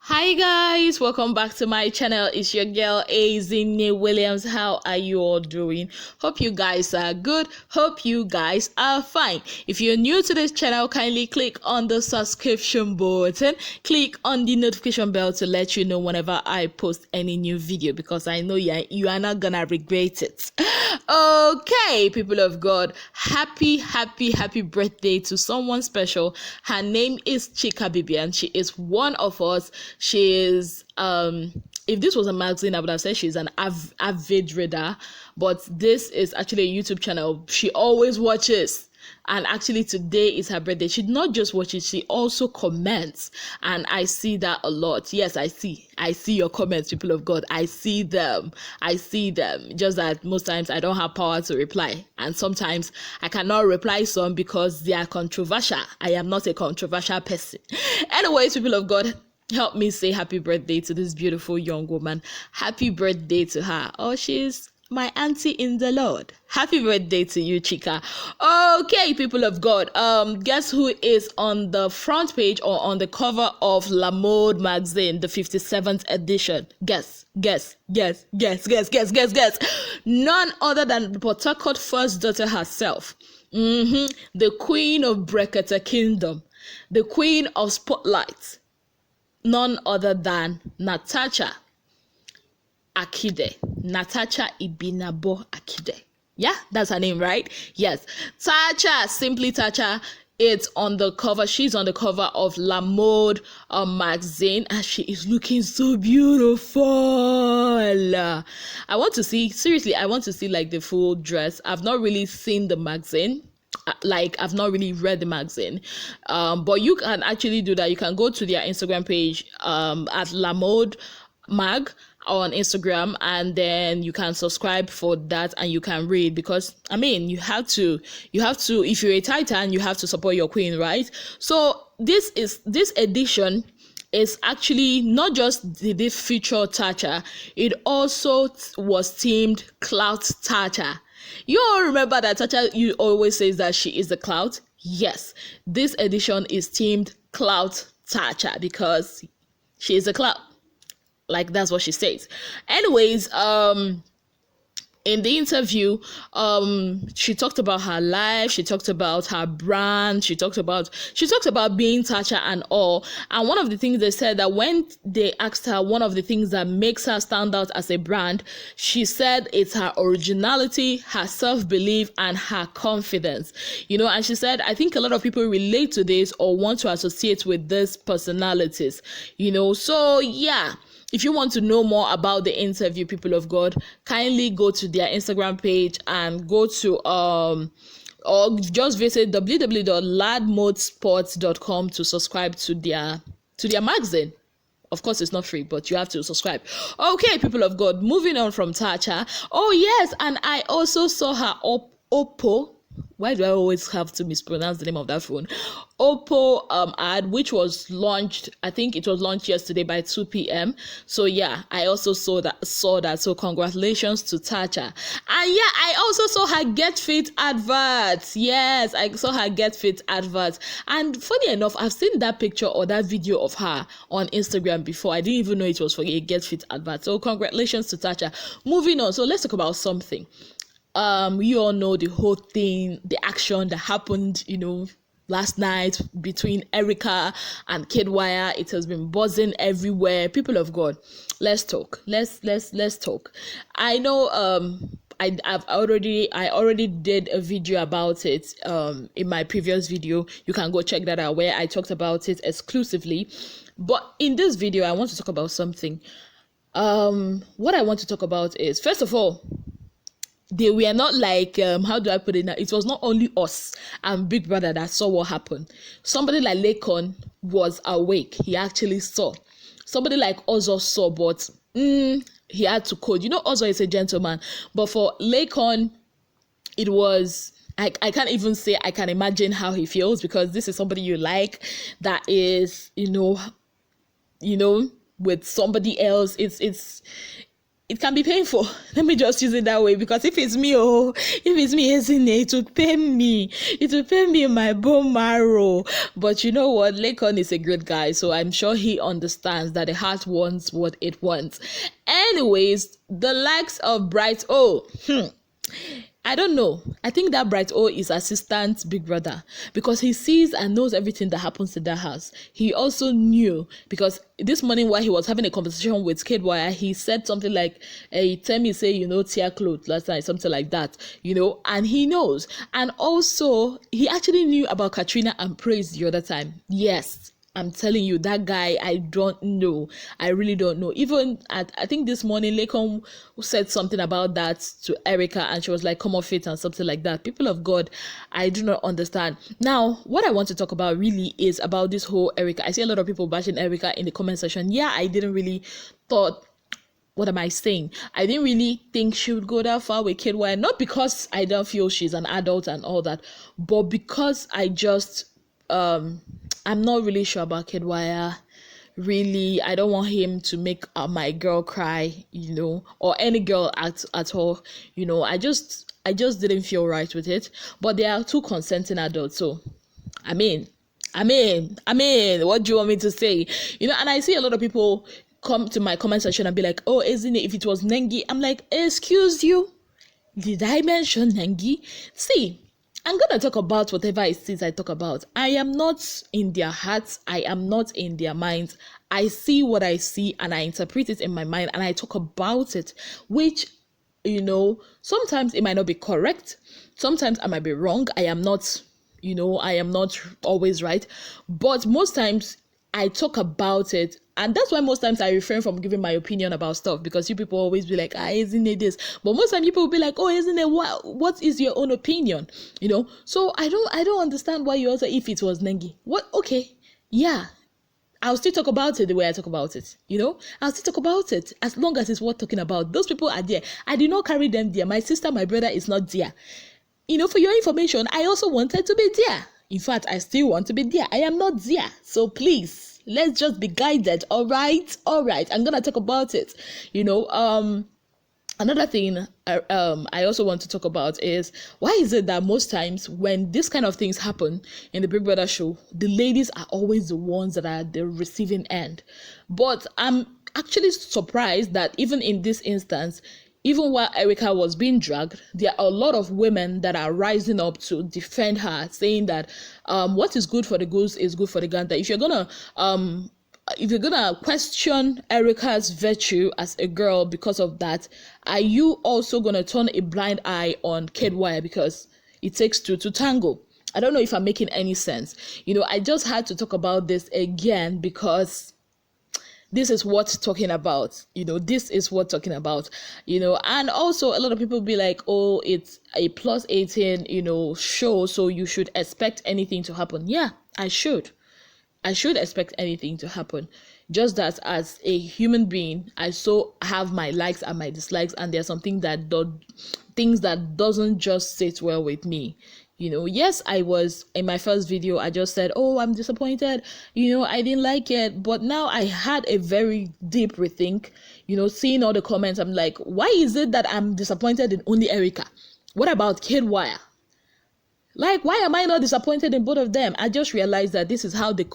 Hi guys, welcome back to my channel. It's your girl Azine Williams. How are you all doing? Hope you guys are good. Hope you guys are fine. If you're new to this channel, kindly click on the subscription button. Click on the notification bell to let you know whenever I post any new video, because I know you are not gonna regret it. Okay, people of God, happy birthday to someone special. Her name is Chika Bibi, and she is one of us. She is if this was a magazine, I would have said she's an avid reader, but this is actually a YouTube channel she always watches. And actually today is her birthday. She not just watches, she also comments, and I see that a lot. Yes, I see your comments, people of God. I see them. Just that most times I don't have power to reply, and sometimes I cannot reply some because they are controversial. I am not a controversial person. Anyways, people of God, help me say happy birthday to this beautiful young woman. Happy birthday to her. Oh, she's my auntie in the Lord. Happy birthday to you, Chika. Okay, people of God. Guess who is on the front page or on the cover of La Mode magazine, the 57th edition? Guess. None other than Port Harcourt first daughter herself. The queen of Brekete Kingdom, the queen of Spotlight. None other than Tacha Akide. Tacha Ibinabo Akide. Yeah, that's her name, right? Yes. Tacha, simply Tacha. It's on the cover. She's on the cover of La Mode magazine, and she is looking so beautiful. I want to see like the full dress. I've not really seen the magazine. I've not really read the magazine, but you can actually do that. You can go to their Instagram page at La Mode Mag on Instagram, and then you can subscribe for that and you can read, because I mean you have to if you're a Titan, you have to support your queen, right? So this edition is actually not just did it feature Tacha, it also was themed Clout Tacha. You all remember that Tacha, you always says that she is the clout? Yes, this edition is themed Clout Tacha because she is a clout. Like, that's what she says. Anyways, in the interview, she talked about her life, she talked about her brand, she talked about being Tacha and all. And one of the things they said, that when they asked her one of the things that makes her stand out as a brand, she said it's her originality, her self-belief, and her confidence. And she said, I think a lot of people relate to this or want to associate with these personalities. So yeah. If you want to know more about the interview, people of God, kindly go to their Instagram page and go to or just visit www.ladmodesports.com to subscribe to their magazine. Of course, it's not free, but you have to subscribe. Okay, people of God, moving on from Tacha. Oh yes, and I also saw her Oppo. Why do I always have to mispronounce the name of that phone? Oppo ad, which was launched, I think it was launched yesterday by 2 p.m. So yeah, I also saw that. So congratulations to Tacha. And yeah, I also saw her Get Fit adverts. Yes, I saw her Get Fit adverts. And funny enough, I've seen that picture or that video of her on Instagram before. I didn't even know it was for a Get Fit advert. So congratulations to Tacha. Moving on. So let's talk about something. You all know the whole thing, the action that happened, last night between Erica and Kidwire. It has been buzzing everywhere. People of God, let's talk. Let's talk. I know I already did a video about it in my previous video. You can go check that out where I talked about it exclusively. But in this video, I want to talk about something. What I want to talk about is, first of all, they were not like, how do I put it now? It was not only us and Big Brother that saw what happened. Somebody like Lekon was awake. He actually saw. Somebody like Ozo saw, but he had to code. Ozo is a gentleman. But for Lekon, it was, I can't even say I can imagine how he feels, because this is somebody you like that is, with somebody else. it can be painful. Let me just use it that way, because if it's me, isn't it? It would pain me. It would pain me in my bone marrow. But you know what? Lakon is a great guy, so I'm sure he understands that the heart wants what it wants. Anyways, the likes of Bright O. I don't know. I think that Bright O is assistant big brother, because he sees and knows everything that happens in that house. He also knew, because this morning while he was having a conversation with Kid Wire, he said something like, hey, tell me, say, tear clothes last night, something like that, and he knows. And also, he actually knew about Katrina and Praise the other time. Yes. I'm telling you, that guy, I don't know. I really don't know. Even I think this morning, Lekon said something about that to Erica, and she was like, come off it and something like that. People of God, I do not understand. Now, what I want to talk about really is about this whole Erica. I see a lot of people bashing Erica in the comment section. Yeah, I didn't really thought, what am I saying? I didn't really think she would go that far with Kid Wire. Not because I don't feel she's an adult and all that, but because I just, I'm not really sure about Kid Wire. Really, I don't want him to make my girl cry, or any girl at all. I just didn't feel right with it. But they are two consenting adults, so I mean, what do you want me to say? And I see a lot of people come to my comment section and be like, oh, isn't it if it was Nengi? I'm like, excuse you? Did I mention Nengi? See, I'm going to talk about whatever it is I talk about. I am not in their hearts. I am not in their minds. I see what I see and I interpret it in my mind and I talk about it, which, sometimes it might not be correct. Sometimes I might be wrong. I am not always right. But most times I talk about it. And that's why most times I refrain from giving my opinion about stuff, because you people always be like, isn't it this? But most times people will be like, oh, isn't it what is your own opinion? So I don't understand why you also, if it was Nengi. What? Okay. Yeah. I'll still talk about it the way I talk about it. I'll still talk about it as long as it's worth talking about. Those people are there. I did not carry them there. My sister, my brother is not there. For your information, I also wanted to be there. In fact, I still want to be there. I am not there. So please, let's just be guided. All right. I'm going to talk about it. Another thing I also want to talk about is, why is it that most times when this kind of things happen in the Big Brother show, the ladies are always the ones that are the receiving end? But I'm actually surprised that even in this instance, even while Erica was being dragged, there are a lot of women that are rising up to defend her, saying that what is good for the goose is good for the gander. If you're gonna question Erica's virtue as a girl because of that, are you also gonna turn a blind eye on Kid Wire because it takes two to tango? I don't know if I'm making any sense. I just had to talk about this again because this is what talking about. This is what talking about. And also a lot of people be like, oh, it's a plus 18, show, so you should expect anything to happen. Yeah, I should expect anything to happen. Just that as a human being, I so have my likes and my dislikes, and there's something that doesn't just sit well with me. Yes, I was in my first video, I just said, oh, I'm disappointed, I didn't like it. But now I had a very deep rethink, seeing all the comments. I'm like, why is it that I'm disappointed in only Erica? What about Kid Wire? Like, why am I not disappointed in both of them? I just realized that this is how the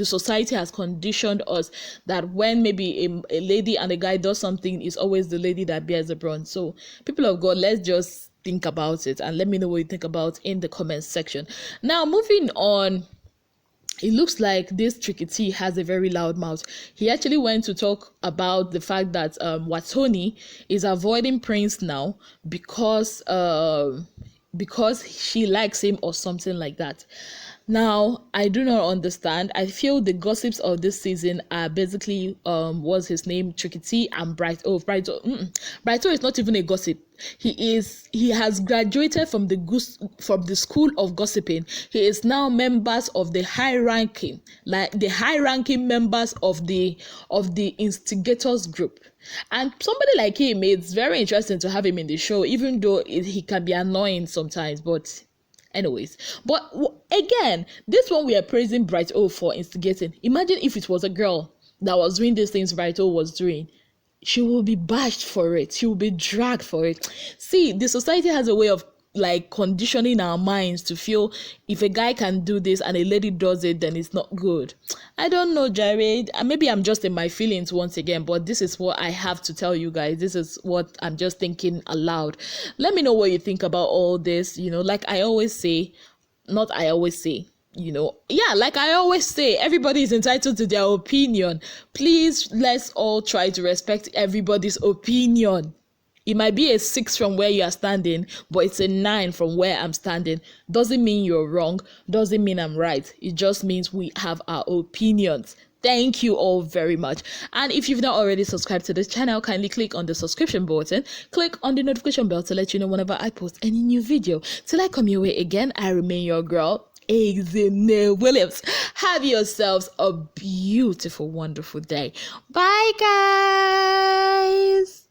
society has conditioned us, that when maybe a lady and a guy does something, it's always the lady that bears the brunt. So, people of God, let's just think about it and let me know what you think about in the comments section. Now, moving on, it looks like this Tricky T has a very loud mouth. He actually went to talk about the fact that Watoni is avoiding Prince now because she likes him or something like that. Now, I do not understand. I feel the gossips of this season are basically what's his name, Tricky T and Brighto. Brighto is not even a gossip. He has graduated from the school of gossiping. He is now members of the high ranking members of the instigators group. And somebody like him, it's very interesting to have him in the show, even though he can be annoying sometimes. But anyways, again, this one we are praising Bright O for instigating. Imagine if it was a girl that was doing these things Bright O was doing. she will be bashed for it. She will be dragged for it. See, the society has a way of like conditioning our minds to feel if a guy can do this and a lady does it, then it's not good. I don't know, Jared. Maybe I'm just in my feelings once again, but this is what I have to tell you guys. This is what I'm just thinking aloud. Let me know what you think about all this. Like I always say, not I always say, like I always say, everybody is entitled to their opinion. Please, let's all try to respect everybody's opinion. It might be a 6 from where you are standing, but it's a 9 from where I'm standing. Doesn't mean you're wrong. Doesn't mean I'm right. It just means we have our opinions. Thank you all very much. And if you've not already subscribed to this channel, kindly click on the subscription button. Click on the notification bell to let you know whenever I post any new video. Till I come your way again, I remain your girl, Azine Williams. Have yourselves a beautiful, wonderful day. Bye, guys.